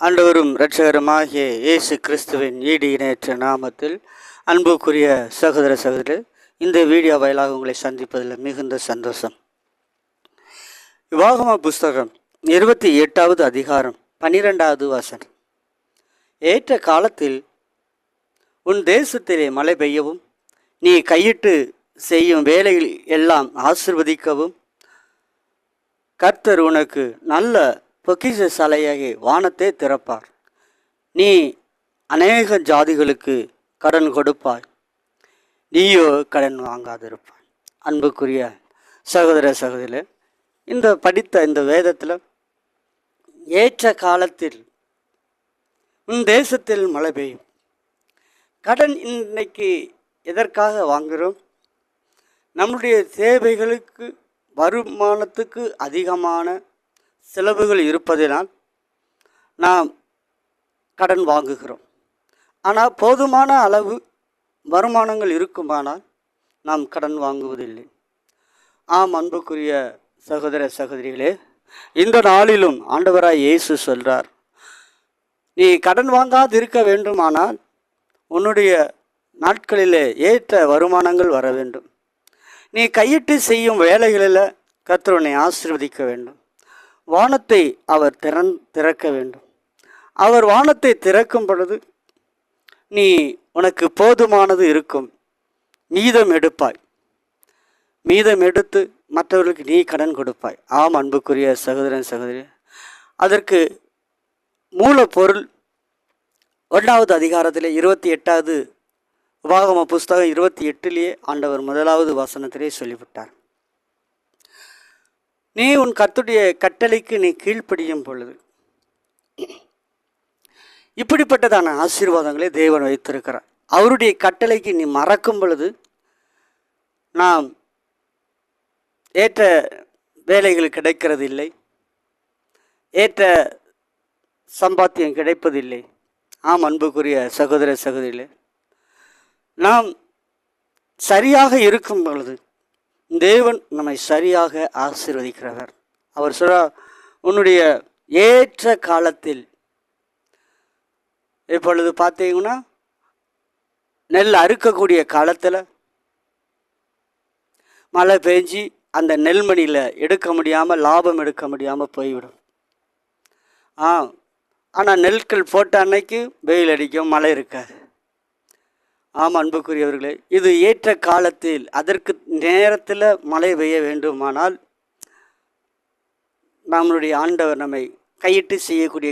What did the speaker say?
ஆண்டவரும் இரட்சகருமாகிய இயேசு கிறிஸ்துவின் ஈடு இணையற்ற நாமத்தில் அன்புக்குரிய சகோதர சகோதரர், இந்த வீடியோ வாயிலாக உங்களை சந்திப்பதில் மிகுந்த சந்தோஷம். விவாகம புஸ்தகம் 28வது அதிகாரம் 12வது வசனம். ஏற்ற காலத்தில் உன் தேசத்திலே மழை பெய்யவும், நீ கையிட்டு செய்யும் வேலையில் எல்லாம் ஆசீர்வதிக்கவும், கர்த்தர் உனக்கு நல்ல பொக்கிஷ சாலையாகி வானத்தை திறப்பார். நீ அநேக ஜாதிகளுக்கு கடன் கொடுப்பாய், நீயோ கடன் வாங்காதிருப்பாய். அன்புக்குரிய சகோதர சகோதரி, இந்த படித்த இந்த வேதத்தில் ஏற்ற காலத்தில் உன் தேசத்தில் மழை பெய்யும். கடன் இன்னைக்கு எதற்காக வாங்குகிறோம்? நம்முடைய தேவைகளுக்கு, வருமானத்துக்கு அதிகமான செலவுகள் இருப்பதினால் நாம் கடன் வாங்குகிறோம். ஆனால் போதுமான அளவு வருமானங்கள் இருக்குமானால் நாம் கடன் வாங்குவதில்லை. அன்புக்குரிய சகோதர சகோதரிகளே, இந்த நாளிலும் ஆண்டவராய் இயேசு சொல்கிறார், நீ கடன் வாங்காது இருக்க வேண்டுமானால் உன்னுடைய நாட்களிலே ஏற்ற வருமானங்கள் வர வேண்டும். நீ கையிட்டு செய்யும் வேலைகளில் கர்த்தர் உன்னை ஆசீர்வதிக்க வேண்டும். வானத்தை அவர் திறக்க வேண்டும். அவர் வானத்தை திறக்கும் பொழுது நீ உனக்கு போதுமானது இருக்கும், மீதம் எடுப்பாய். மீதம் எடுத்து மற்றவர்களுக்கு நீ கடன் கொடுப்பாய். அன்புக்குரிய சகோதரன் சகோதரி, அதற்கு மூலப்பொருள் 1வது அதிகாரத்திலே 28வது உபாகம புஸ்தகம் 28லேயே ஆண்டவர் 1வது வசனத்திலே சொல்லிவிட்டார். நீ உன் கர்த்தருடைய கட்டளைக்கு நீ கீழ்ப்படியும் பொழுது இப்படிப்பட்டதான ஆசீர்வாதங்களை தேவன் வைத்திருக்கிறார். அவருடைய கட்டளைக்கு நீ மறக்கும் பொழுது நாம் ஏற்ற வேலைகள் கிடைக்கிறது இல்லை, ஏற்ற சம்பாத்தியம் கிடைப்பதில்லை. அன்புக்குரிய சகோதர சகோதரிகளே, நாம் சரியாக இருக்கும் பொழுது தேவன் நம்மை சரியாக ஆசீர்வதிக்கிறவர். அவர் சொல்றார், உன்னுடைய ஏற்ற காலத்தில். இப்பொழுது பார்த்தீங்கன்னா நெல் அறுக்கக்கூடிய காலத்தில் மழை பெஞ்சி அந்த நெல்மணியில் எடுக்க முடியாமல், லாபம் எடுக்க முடியாமல் போய்விடும். ஆனால் நெல்கள் போட்ட அன்னைக்கு வெயில் அடிக்கும், மழை இருக்காது. அன்புக்குரியவர்களே, இது ஏற்ற காலத்தில் அதற்கு நேரத்தில் மழை பெய்ய வேண்டுமானால் நம்மளுடைய ஆண்டவர் நம்மை கையிட்டு செய்யக்கூடிய